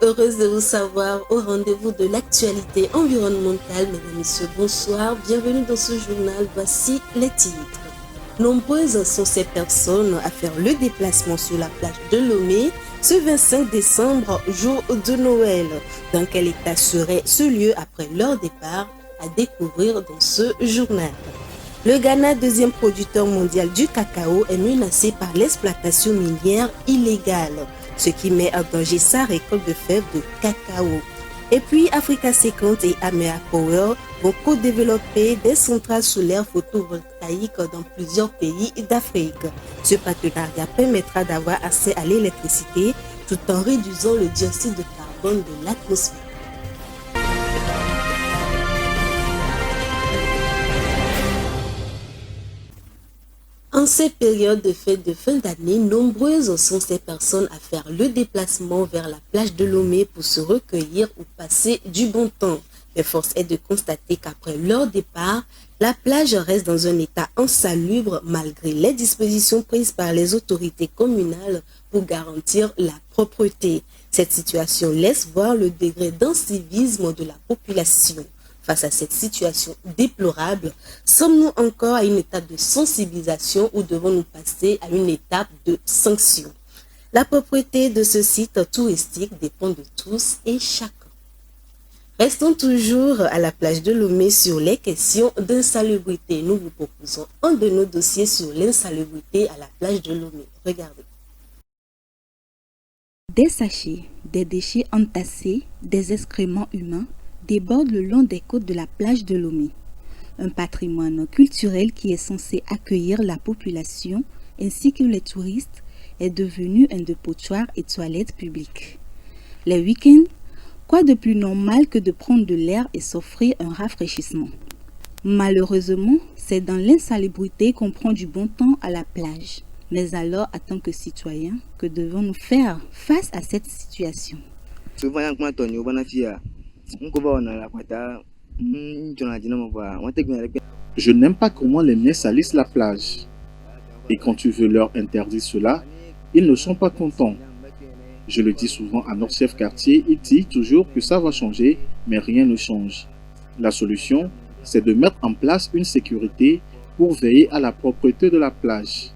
heureuse de vous savoir au rendez-vous de l'actualité environnementale. Mesdames et messieurs, bonsoir, bienvenue dans ce journal. Voici les titres. Nombreuses sont ces personnes à faire le déplacement sur la plage de Lomé ce 25 décembre, jour de Noël. Dans quel état serait ce lieu après leur départ à découvrir dans ce journal. Le Ghana, deuxième producteur mondial du cacao, est menacé par l'exploitation minière illégale, ce qui met en danger sa récolte de fèves de cacao. Et puis, Africa 50 et Amea Power vont co-développer des centrales solaires photovoltaïques dans plusieurs pays d'Afrique. Ce partenariat permettra d'avoir accès à l'électricité tout en réduisant le dioxyde de carbone de l'atmosphère. En ces périodes de fêtes de fin d'année, nombreuses sont ces personnes à faire le déplacement vers la plage de Lomé pour se recueillir ou passer du bon temps. Mais force est de constater qu'après leur départ, la plage reste dans un état insalubre malgré les dispositions prises par les autorités communales pour garantir la propreté. Cette situation laisse voir le degré d'incivisme de la population. Face à cette situation déplorable, sommes-nous encore à une étape de sensibilisation ou devons-nous passer à une étape de sanction? La propreté de ce site touristique dépend de tous et chacun. Restons toujours à la plage de Lomé sur les questions d'insalubrité. Nous vous proposons un de nos dossiers sur l'insalubrité à la plage de Lomé. Regardez. Des sachets, des déchets entassés, des excréments humains déborde le long des côtes de la plage de Lomé. Un patrimoine culturel qui est censé accueillir la population ainsi que les touristes est devenu un dépotoir et toilette publique. Les week-ends, quoi de plus normal que de prendre de l'air et s'offrir un rafraîchissement? Malheureusement, c'est dans l'insalubrité qu'on prend du bon temps à la plage. Mais alors, en tant que citoyens, que devons-nous faire face à cette situation? Je n'aime pas comment les miens salissent la plage. Et quand tu veux leur interdire cela, ils ne sont pas contents. Je le dis souvent à notre chef quartier, il dit toujours que ça va changer, mais rien ne change. La solution, c'est de mettre en place une sécurité pour veiller à la propreté de la plage.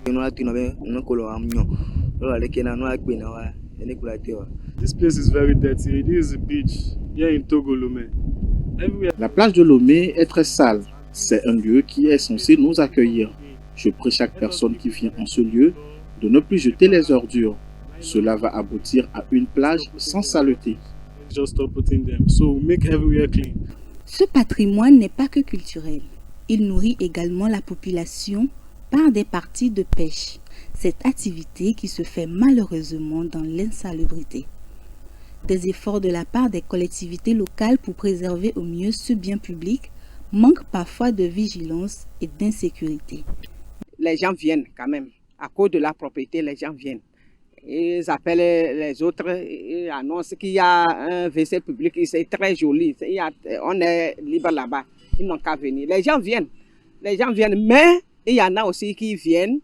This place is very dirty. It is a beach here in Togo, Lomé. La plage de Lomé est très sale. C'est un lieu qui est censé nous accueillir. Je prie chaque personne qui vient en ce lieu de ne plus jeter les ordures. Cela va aboutir à une plage sans saleté. Just stop putting them. So make everywhere clean. Ce patrimoine n'est pas que culturel. Il nourrit également la population par des parties de pêche. Cette activité qui se fait malheureusement dans l'insalubrité. Des efforts de la part des collectivités locales pour préserver au mieux ce bien public manquent parfois de vigilance et d'insécurité. Les gens viennent quand même. À cause de la propriété, les gens viennent. Ils appellent les autres, ils annoncent qu'il y a un WC public, c'est très joli. On est libre là-bas, ils n'ont qu'à venir. Les gens viennent, mais il y en a aussi qui viennent,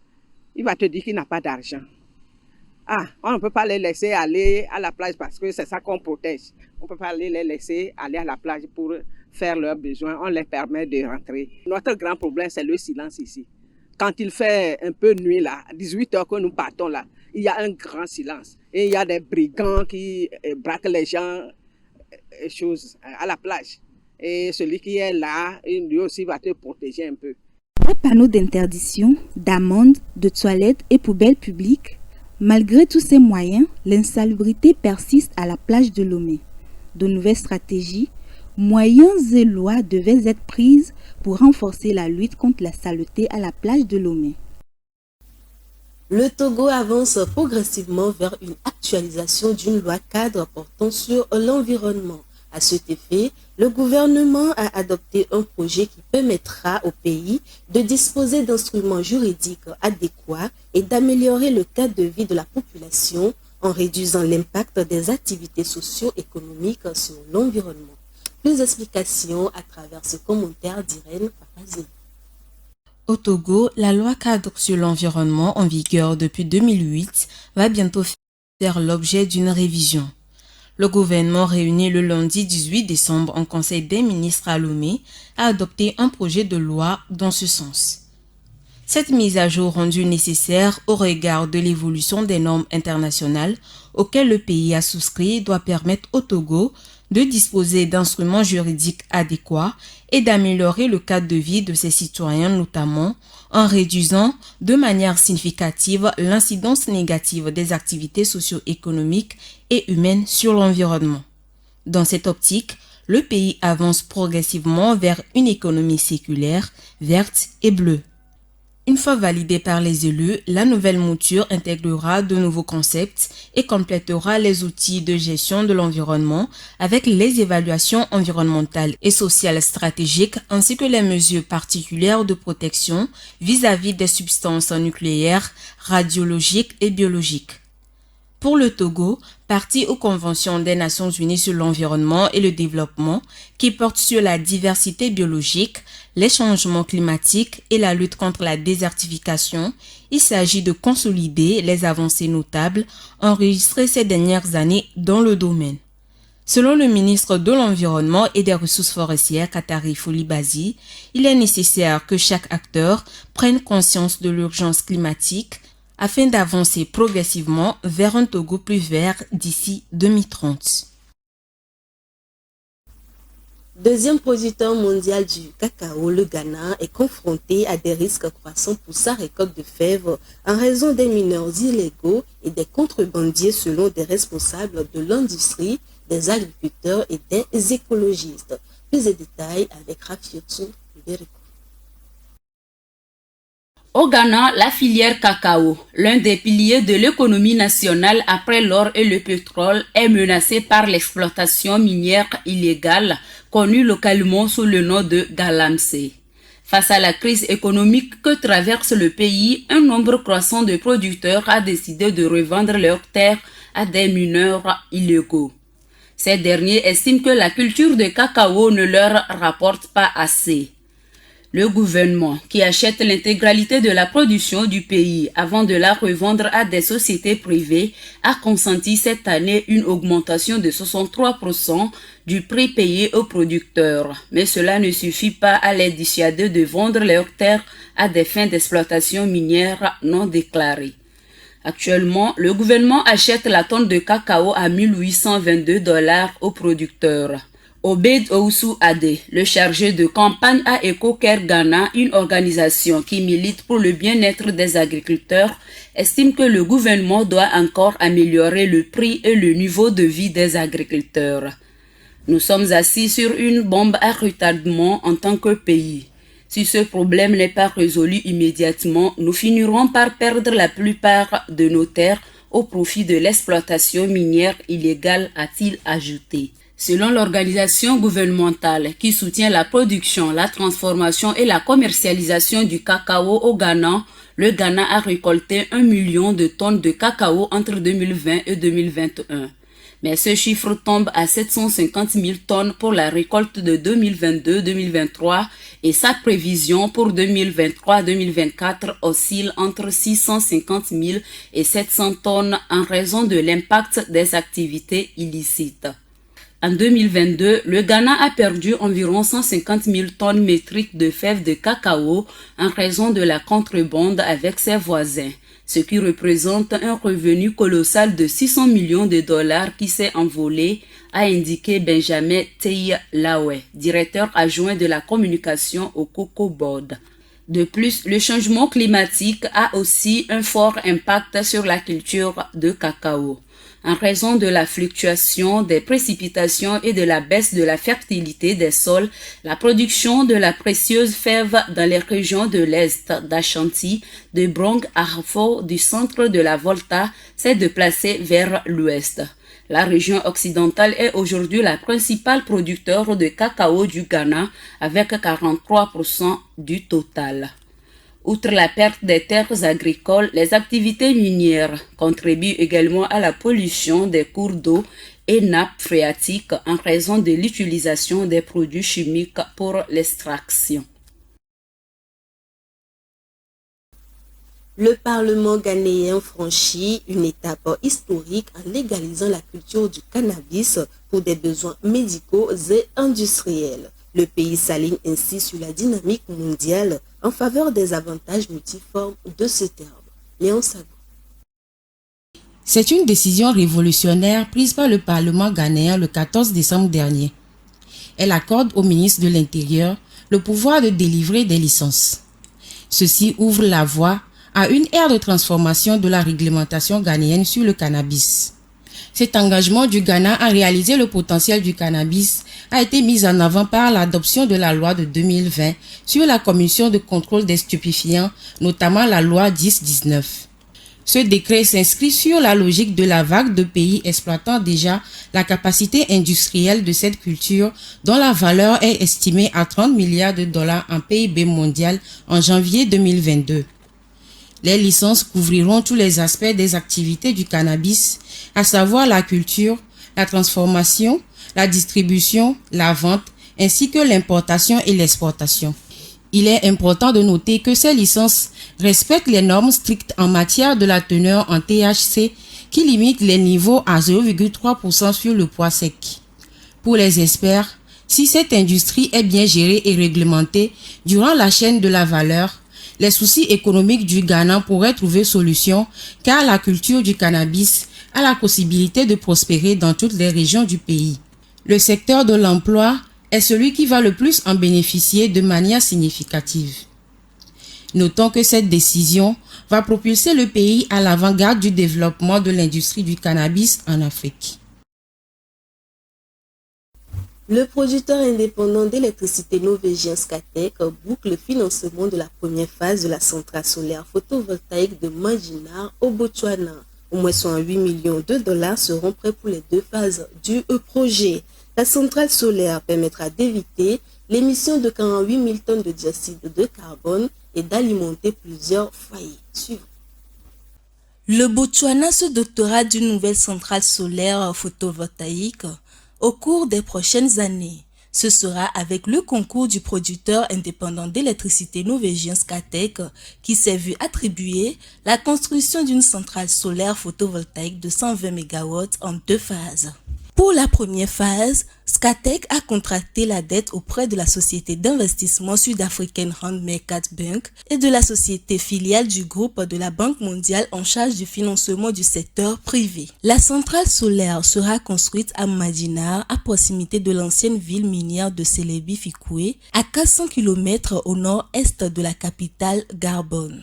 il va te dire qu'il n'a pas d'argent. Ah, on ne peut pas les laisser aller à la plage parce que c'est ça qu'on protège. On ne peut pas les laisser aller à la plage pour faire leurs besoins, on les permet de rentrer. Notre grand problème, c'est le silence ici. Quand il fait un peu nuit là, 18 heures que nous partons là, il y a un grand silence. Et il y a des brigands qui braquent les gens à la plage. Et celui qui est là, lui aussi va te protéger un peu. Les panneaux d'interdiction, d'amende, de toilettes et poubelles publiques. Malgré tous ces moyens, l'insalubrité persiste à la plage de Lomé. De nouvelles stratégies, moyens et lois devaient être prises pour renforcer la lutte contre la saleté à la plage de Lomé. Le Togo avance progressivement vers une actualisation d'une loi cadre portant sur l'environnement. À cet effet, le gouvernement a adopté un projet qui permettra au pays de disposer d'instruments juridiques adéquats et d'améliorer le cadre de vie de la population en réduisant l'impact des activités socio-économiques sur l'environnement. Plus d'explications à travers ce commentaire d'Irène Papazine. Au Togo, la loi cadre sur l'environnement en vigueur depuis 2008 va bientôt faire l'objet d'une révision. Le gouvernement réuni le lundi 18 décembre en Conseil des ministres à Lomé a adopté un projet de loi dans ce sens. Cette mise à jour rendue nécessaire au regard de l'évolution des normes internationales auxquelles le pays a souscrit doit permettre au Togo de disposer d'instruments juridiques adéquats et d'améliorer le cadre de vie de ses citoyens, notamment en réduisant de manière significative l'incidence négative des activités socio-économiques et humaines sur l'environnement. Dans cette optique, le pays avance progressivement vers une économie séculaire, verte et bleue. Une fois validée par les élus, la nouvelle mouture intégrera de nouveaux concepts et complétera les outils de gestion de l'environnement avec les évaluations environnementales et sociales stratégiques ainsi que les mesures particulières de protection vis-à-vis des substances nucléaires, radiologiques et biologiques. Pour le Togo, partie aux conventions des Nations Unies sur l'environnement et le développement qui porte sur la diversité biologique, les changements climatiques et la lutte contre la désertification, il s'agit de consolider les avancées notables enregistrées ces dernières années dans le domaine. Selon le ministre de l'Environnement et des Ressources forestières, Katari Folibazi, il est nécessaire que chaque acteur prenne conscience de l'urgence climatique afin d'avancer progressivement vers un Togo plus vert d'ici 2030. Deuxième producteur mondial du cacao, le Ghana est confronté à des risques croissants pour sa récolte de fèves en raison des mineurs illégaux et des contrebandiers selon des responsables de l'industrie, des agriculteurs et des écologistes. Plus de détails avec Rafiotu Beriko. Au Ghana, la filière cacao, l'un des piliers de l'économie nationale après l'or et le pétrole, est menacée par l'exploitation minière illégale, connue localement sous le nom de Galamsey. Face à la crise économique que traverse le pays, un nombre croissant de producteurs a décidé de revendre leurs terres à des mineurs illégaux. Ces derniers estiment que la culture de cacao ne leur rapporte pas assez. Le gouvernement, qui achète l'intégralité de la production du pays avant de la revendre à des sociétés privées, a consenti cette année une augmentation de 63% du prix payé aux producteurs. Mais cela ne suffit pas à les dissuader de vendre leurs terres à des fins d'exploitation minière non déclarées. Actuellement, le gouvernement achète la tonne de cacao à $1 822 aux producteurs. Obed Oussou Adé, le chargé de campagne à EcoCare Ghana, une organisation qui milite pour le bien-être des agriculteurs, estime que le gouvernement doit encore améliorer le prix et le niveau de vie des agriculteurs. Nous sommes assis sur une bombe à retardement en tant que pays. Si ce problème n'est pas résolu immédiatement, nous finirons par perdre la plupart de nos terres au profit de l'exploitation minière illégale, a-t-il ajouté. Selon l'organisation gouvernementale qui soutient la production, la transformation et la commercialisation du cacao au Ghana, le Ghana a récolté 1 million de tonnes de cacao entre 2020 et 2021. Mais ce chiffre tombe à 750 000 tonnes pour la récolte de 2022-2023 et sa prévision pour 2023-2024 oscille entre 650 000 et 700 tonnes en raison de l'impact des activités illicites. En 2022, le Ghana a perdu environ 150 000 tonnes métriques de fèves de cacao en raison de la contrebande avec ses voisins, ce qui représente un revenu colossal de 600 millions de dollars qui s'est envolé, a indiqué Benjamin Teilawe, directeur adjoint de la communication au Cocoa Board. De plus, le changement climatique a aussi un fort impact sur la culture de cacao. En raison de la fluctuation des précipitations et de la baisse de la fertilité des sols, la production de la précieuse fève dans les régions de l'Est, d'Ashanti, de Brong Ahafo, du centre de la Volta s'est déplacée vers l'Ouest. La région occidentale est aujourd'hui la principale producteur de cacao du Ghana avec 43% du total. Outre la perte des terres agricoles, les activités minières contribuent également à la pollution des cours d'eau et nappes phréatiques en raison de l'utilisation des produits chimiques pour l'extraction. Le Parlement ghanéen franchit une étape historique en légalisant la culture du cannabis pour des besoins médicaux et industriels. Le pays s'aligne ainsi sur la dynamique mondiale en faveur des avantages multiformes de ce terme. Léon Sago. C'est une décision révolutionnaire prise par le Parlement ghanéen le 14 décembre dernier. Elle accorde au ministre de l'Intérieur le pouvoir de délivrer des licences. Ceci ouvre la voie à une ère de transformation de la réglementation ghanéenne sur le cannabis. Cet engagement du Ghana à réaliser le potentiel du cannabis a été mis en avant par l'adoption de la loi de 2020 sur la commission de contrôle des stupéfiants, notamment la loi 10-19. Ce décret s'inscrit sur la logique de la vague de pays exploitant déjà la capacité industrielle de cette culture dont la valeur est estimée à 30 milliards de dollars en PIB mondial en janvier 2022. Les licences couvriront tous les aspects des activités du cannabis, à savoir la culture, la transformation, la distribution, la vente, ainsi que l'importation et l'exportation. Il est important de noter que ces licences respectent les normes strictes en matière de la teneur en THC qui limitent les niveaux à 0,3% sur le poids sec. Pour les experts, si cette industrie est bien gérée et réglementée durant la chaîne de la valeur, les soucis économiques du Ghana pourraient trouver solution car la culture du cannabis a la possibilité de prospérer dans toutes les régions du pays. Le secteur de l'emploi est celui qui va le plus en bénéficier de manière significative. Notons que cette décision va propulser le pays à l'avant-garde du développement de l'industrie du cannabis en Afrique. Le producteur indépendant d'électricité norvégien Scatec boucle le financement de la première phase de la centrale solaire photovoltaïque de Manjinar au Botswana. Au moins 108 millions de dollars seront prêts pour les deux phases du projet. La centrale solaire permettra d'éviter l'émission de 48 000 tonnes de dioxyde de carbone et d'alimenter plusieurs foyers. Suivant. Le Botswana se dotera d'une nouvelle centrale solaire photovoltaïque au cours des prochaines années. Ce sera avec le concours du producteur indépendant d'électricité norvégien Scatec qui s'est vu attribuer la construction d'une centrale solaire photovoltaïque de 120 MW en deux phases. Pour la première phase, Scatec a contracté la dette auprès de la société d'investissement sud-africaine Rand Mercat Bank et de la société filiale du groupe de la Banque mondiale en charge du financement du secteur privé. La centrale solaire sera construite à Manjinar, à proximité de l'ancienne ville minière de Celebi-Fikwe, à 400 km au nord-est de la capitale Garbonne.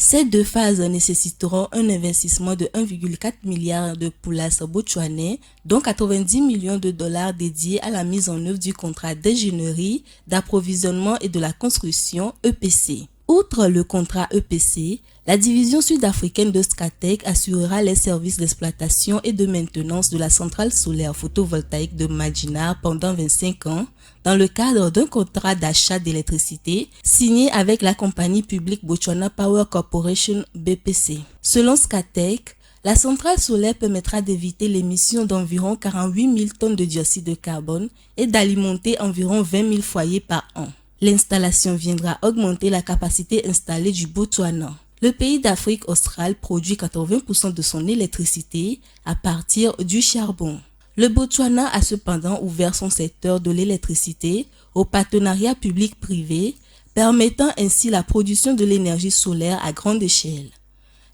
Ces deux phases nécessiteront un investissement de 1,4 milliard de poulas botswanais, dont 90 millions de dollars dédiés à la mise en œuvre du contrat d'ingénierie, d'approvisionnement et de la construction EPC. Outre le contrat EPC, la division sud-africaine de Scatec assurera les services d'exploitation et de maintenance de la centrale solaire photovoltaïque de Manjinar pendant 25 ans, dans le cadre d'un contrat d'achat d'électricité signé avec la compagnie publique Botswana Power Corporation BPC. Selon Scatec, la centrale solaire permettra d'éviter l'émission d'environ 48 000 tonnes de dioxyde de carbone et d'alimenter environ 20 000 foyers par an. L'installation viendra augmenter la capacité installée du Botswana. Le pays d'Afrique australe produit 80% de son électricité à partir du charbon. Le Botswana a cependant ouvert son secteur de l'électricité au partenariat public-privé, permettant ainsi la production de l'énergie solaire à grande échelle.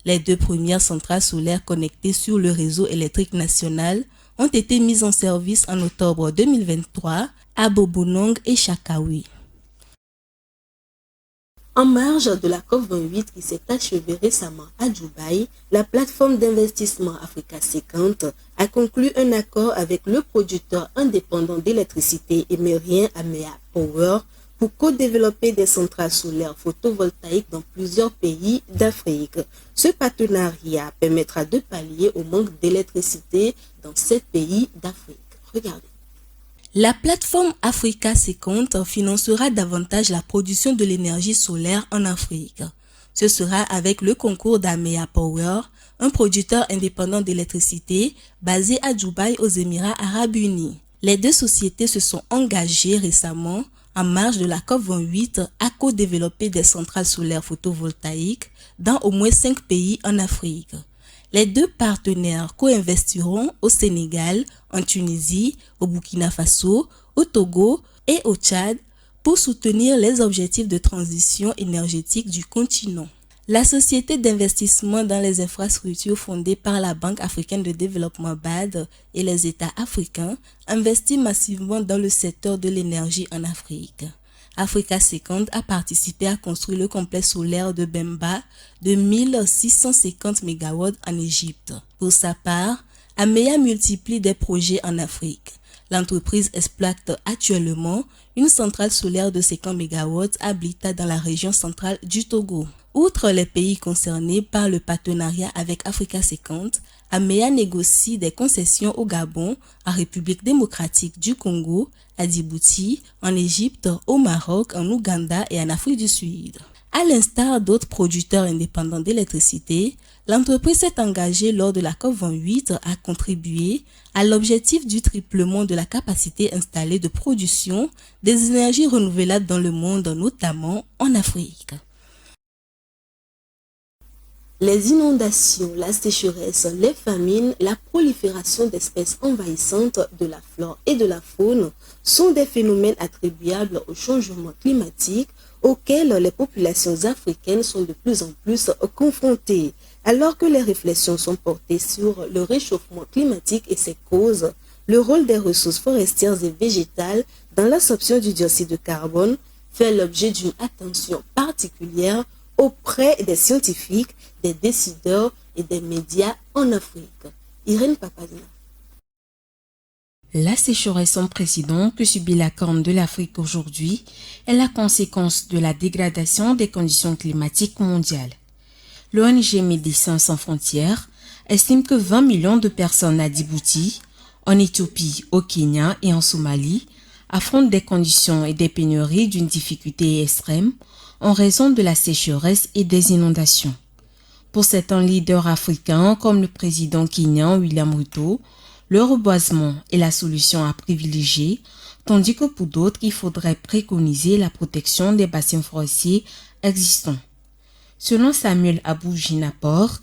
Les deux premières centrales solaires connectées sur le réseau électrique national ont été mises en service en octobre 2023 à Bobonong et Chakawi. En marge de la COP28 qui s'est achevée récemment à Dubaï, la plateforme d'investissement Africa 50 a conclu un accord avec le producteur indépendant d'électricité émérien Amea Power pour co-développer des centrales solaires photovoltaïques dans plusieurs pays d'Afrique. Ce partenariat permettra de pallier au manque d'électricité dans 7 pays d'Afrique. Regardez. La plateforme Africa 50 financera davantage la production de l'énergie solaire en Afrique. Ce sera avec le concours d'Amea Power, un producteur indépendant d'électricité basé à Dubaï aux Émirats Arabes Unis. Les deux sociétés se sont engagées récemment en marge de la COP28, a co-développé des centrales solaires photovoltaïques dans au moins 5 pays en Afrique. Les deux partenaires co-investiront au Sénégal, en Tunisie, au Burkina Faso, au Togo et au Tchad pour soutenir les objectifs de transition énergétique du continent. La société d'investissement dans les infrastructures fondée par la Banque africaine de développement BAD et les États africains investit massivement dans le secteur de l'énergie en Afrique. Africa 50 a participé à construire le complexe solaire de Bemba de 1650 MW en Égypte. Pour sa part, Ameya multiplie des projets en Afrique. L'entreprise exploite actuellement une centrale solaire de 50 MW à Blita dans la région centrale du Togo. Outre les pays concernés par le partenariat avec Africa 50, Ameya négocie des concessions au Gabon, en République démocratique du Congo, à Djibouti, en Égypte, au Maroc, en Ouganda et en Afrique du Sud. À l'instar d'autres producteurs indépendants d'électricité, l'entreprise s'est engagée lors de la COP28 à contribuer à l'objectif du triplement de la capacité installée de production des énergies renouvelables dans le monde, notamment en Afrique. Les inondations, la sécheresse, les famines, la prolifération d'espèces envahissantes de la flore et de la faune sont des phénomènes attribuables au changement climatique auxquels les populations africaines sont de plus en plus confrontées. Alors que les réflexions sont portées sur le réchauffement climatique et ses causes, le rôle des ressources forestières et végétales dans l'absorption du dioxyde de carbone fait l'objet d'une attention particulière auprès des scientifiques, des décideurs et des médias en Afrique. Irène Papadina. La sécheresse sans précédent que subit la Corne de l'Afrique aujourd'hui est la conséquence de la dégradation des conditions climatiques mondiales. L'ONG Médecins sans frontières estime que 20 millions de personnes à Djibouti, en Éthiopie, au Kenya et en Somalie affrontent des conditions et des pénuries d'une difficulté extrême en raison de la sécheresse et des inondations. Pour certains leaders africains comme le président kenyan William Ruto, le reboisement est la solution à privilégier, tandis que pour d'autres, il faudrait préconiser la protection des bassins forestiers existants. Selon Samuel Abou Jinapor,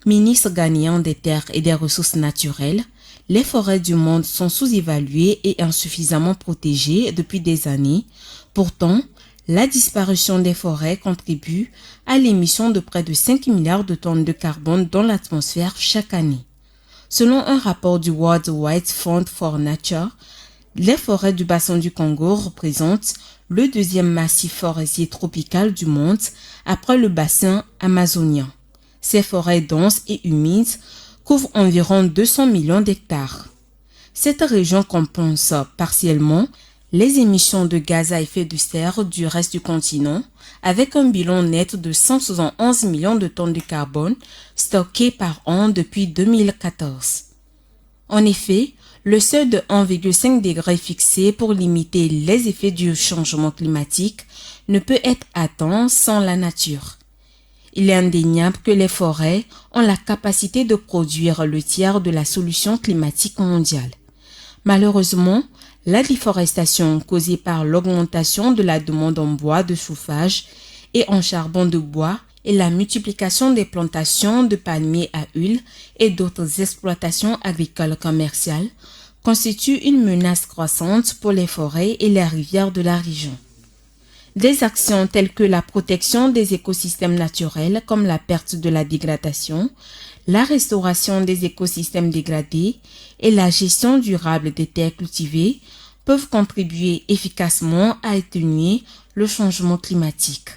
ministre ghanéen des Terres et des Ressources naturelles, les forêts du monde sont sous-évaluées et insuffisamment protégées depuis des années. Pourtant, la disparition des forêts contribue à l'émission de près de 5 milliards de tonnes de carbone dans l'atmosphère chaque année. Selon un rapport du World Wide Fund for Nature, les forêts du bassin du Congo représentent le deuxième massif forestier tropical du monde après le bassin amazonien. Ces forêts denses et humides couvrent environ 200 millions d'hectares. Cette région compense partiellement les émissions de gaz à effet de serre du reste du continent, avec un bilan net de 171 millions de tonnes de carbone stockées par an depuis 2014. En effet, le seuil de 1,5 degré fixé pour limiter les effets du changement climatique ne peut être atteint sans la nature. Il est indéniable que les forêts ont la capacité de produire le tiers de la solution climatique mondiale. Malheureusement, la déforestation causée par l'augmentation de la demande en bois de chauffage et en charbon de bois et la multiplication des plantations de palmiers à huile et d'autres exploitations agricoles commerciales constituent une menace croissante pour les forêts et les rivières de la région. Des actions telles que la protection des écosystèmes naturels comme la perte de la dégradation, la restauration des écosystèmes dégradés et la gestion durable des terres cultivées peuvent contribuer efficacement à atténuer le changement climatique.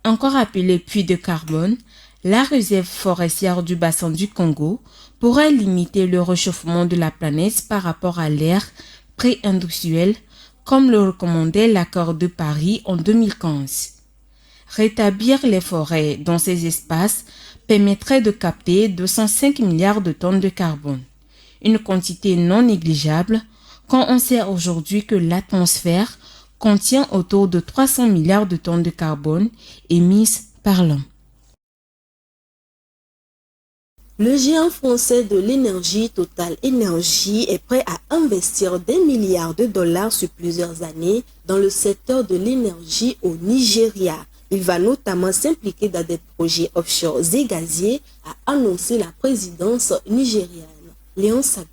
Encore appelée puits de carbone, la réserve forestière du bassin du Congo pourrait limiter le réchauffement de la planète par rapport à l'ère pré-industrielle, comme le recommandait l'accord de Paris en 2015. Rétablir les forêts dans ces espaces permettrait de capter 205 milliards de tonnes de carbone, une quantité non négligeable quand on sait aujourd'hui que l'atmosphère contient autour de 300 milliards de tonnes de carbone émises par l'homme. Le géant français de l'énergie Total Energy est prêt à investir des milliards de dollars sur plusieurs années dans le secteur de l'énergie au Nigeria. Il va notamment s'impliquer dans des projets offshore et gaziers, a annoncé la présidence nigériane. Léon Sabou.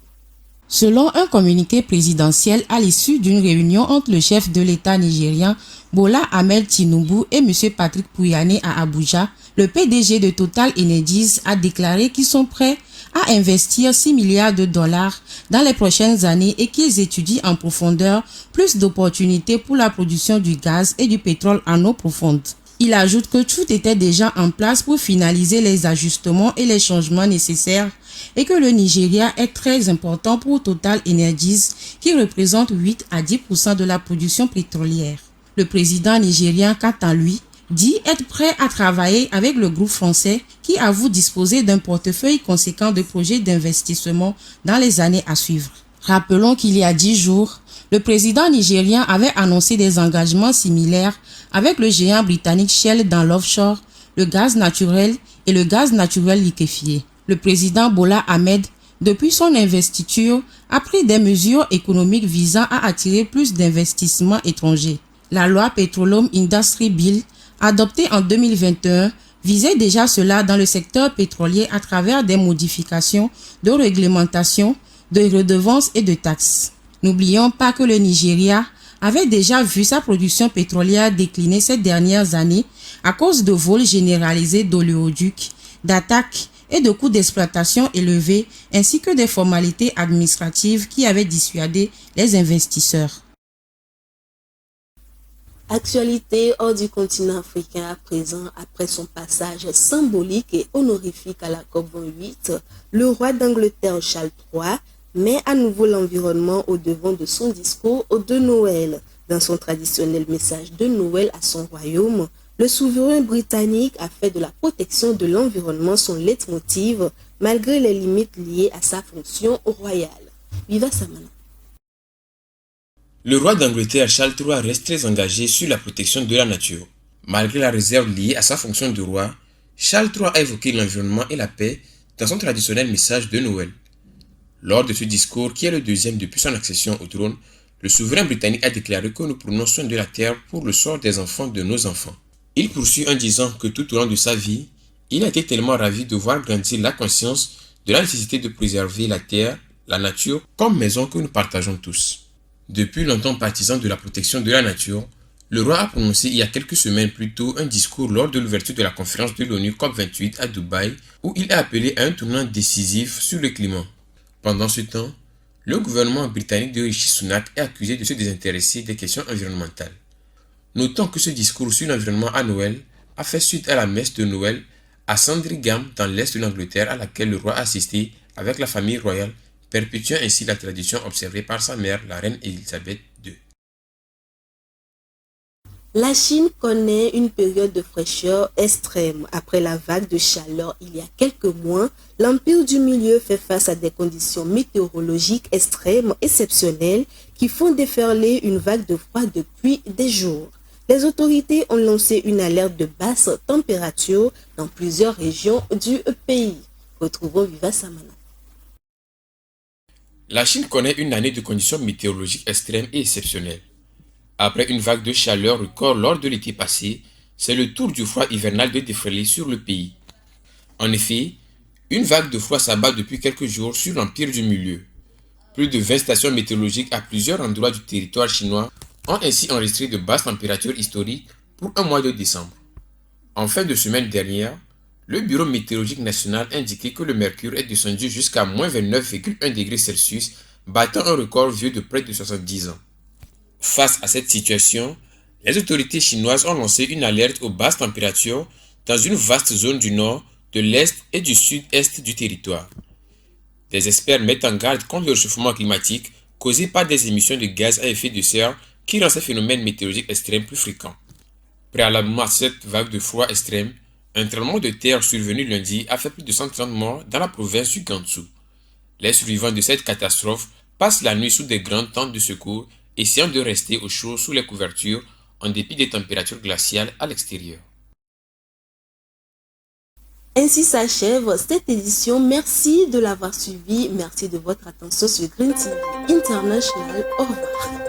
Selon un communiqué présidentiel à l'issue d'une réunion entre le chef de l'État nigérien Bola Ahmed Tinubu et M. Patrick Pouyanné à Abuja, le PDG de Total Energies a déclaré qu'ils sont prêts à investir 6 milliards de dollars dans les prochaines années et qu'ils étudient en profondeur plus d'opportunités pour la production du gaz et du pétrole en eau profonde. Il ajoute que tout était déjà en place pour finaliser les ajustements et les changements nécessaires et que le Nigeria est très important pour Total Energies qui représente 8 à 10% de la production pétrolière. Le président nigérien, quant à lui, dit être prêt à travailler avec le groupe français qui avoue disposer d'un portefeuille conséquent de projets d'investissement dans les années à suivre. Rappelons qu'il y a 10 jours, le président nigérien avait annoncé des engagements similaires avec le géant britannique Shell dans l'offshore, le gaz naturel et le gaz naturel liquéfié. Le président Bola Ahmed, depuis son investiture, a pris des mesures économiques visant à attirer plus d'investissements étrangers. La loi Petroleum Industry Bill, adoptée en 2021, visait déjà cela dans le secteur pétrolier à travers des modifications de réglementation, de redevances et de taxes. N'oublions pas que le Nigeria avait déjà vu sa production pétrolière décliner ces dernières années à cause de vols généralisés d'oléoducs, d'attaques et de coûts d'exploitation élevés ainsi que des formalités administratives qui avaient dissuadé les investisseurs. Actualité hors du continent africain à présent, après son passage symbolique et honorifique à la COP28, le roi d'Angleterre Charles III met à nouveau l'environnement au devant de son discours de Noël. Dans son traditionnel message de Noël à son royaume, le souverain britannique a fait de la protection de l'environnement son leitmotiv, malgré les limites liées à sa fonction royale. Viva Samana. Le roi d'Angleterre Charles III reste très engagé sur la protection de la nature. Malgré la réserve liée à sa fonction de roi, Charles III a évoqué l'environnement et la paix dans son traditionnel message de Noël. Lors de ce discours, qui est le deuxième depuis son accession au trône, le souverain britannique a déclaré que nous prenons soin de la terre pour le sort des enfants de nos enfants. Il poursuit en disant que tout au long de sa vie, il a été tellement ravi de voir grandir la conscience de la nécessité de préserver la terre, la nature, comme maison que nous partageons tous. Depuis longtemps partisan de la protection de la nature, le roi a prononcé il y a quelques semaines plus tôt un discours lors de l'ouverture de la conférence de l'ONU COP28 à Dubaï, où il a appelé à un tournant décisif sur le climat. Pendant ce temps, le gouvernement britannique de Rishi Sunak est accusé de se désintéresser des questions environnementales. Notons que ce discours sur l'environnement à Noël a fait suite à la messe de Noël à Sandringham dans l'est de l'Angleterre à laquelle le roi a assisté avec la famille royale, perpétuant ainsi la tradition observée par sa mère, la reine Elisabeth II. La Chine connaît une période de fraîcheur extrême. Après la vague de chaleur il y a quelques mois, l'Empire du Milieu fait face à des conditions météorologiques extrêmes exceptionnelles qui font déferler une vague de froid depuis des jours. Les autorités ont lancé une alerte de basse température dans plusieurs régions du pays. Retrouvons Viva Samana. La Chine connaît une année de conditions météorologiques extrêmes et exceptionnelles. Après une vague de chaleur record lors de l'été passé, c'est le tour du froid hivernal de déferler sur le pays. En effet, une vague de froid s'abat depuis quelques jours sur l'Empire du Milieu. Plus de 20 stations météorologiques à plusieurs endroits du territoire chinois ont ainsi enregistré de basses températures historiques pour un mois de décembre. En fin de semaine dernière, le Bureau météorologique national indiquait que le mercure est descendu jusqu'à moins 29,1 degrés Celsius, battant un record vieux de près de 70 ans. Face à cette situation, les autorités chinoises ont lancé une alerte aux basses températures dans une vaste zone du nord, de l'est et du sud-est du territoire. Des experts mettent en garde contre le réchauffement climatique causé par des émissions de gaz à effet de serre qui rend ces phénomènes météorologiques extrêmes plus fréquents. Préalablement à cette vague de froid extrême, un tremblement de terre survenu lundi a fait plus de 130 morts dans la province du Gansu. Les survivants de cette catastrophe passent la nuit sous des grandes tentes de secours, essayant de rester au chaud sous les couvertures en dépit des températures glaciales à l'extérieur. Ainsi s'achève cette édition. Merci de l'avoir suivi. Merci de votre attention sur Green TV International. Au revoir.